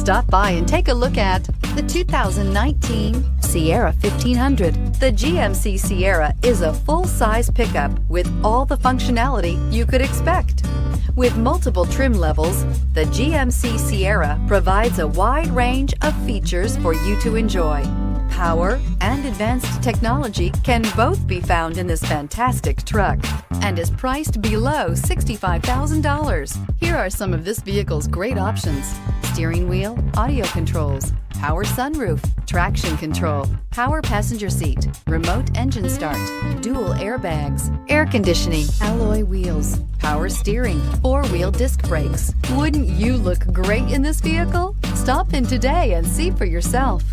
Stop by and take a look at the 2019 Sierra 1500. The GMC Sierra is a full-size pickup with all the functionality you could expect. With multiple trim levels, the GMC Sierra provides a wide range of features for you to enjoy. Power and advanced technology can both be found in this fantastic truck and is priced below $65,000. Here are some of this vehicle's great options: steering wheel audio controls, power sunroof, traction control, power passenger seat, remote engine start, dual airbags, air conditioning, alloy wheels, power steering, four-wheel disc brakes. Wouldn't you look great in this vehicle? Stop in today and see for yourself.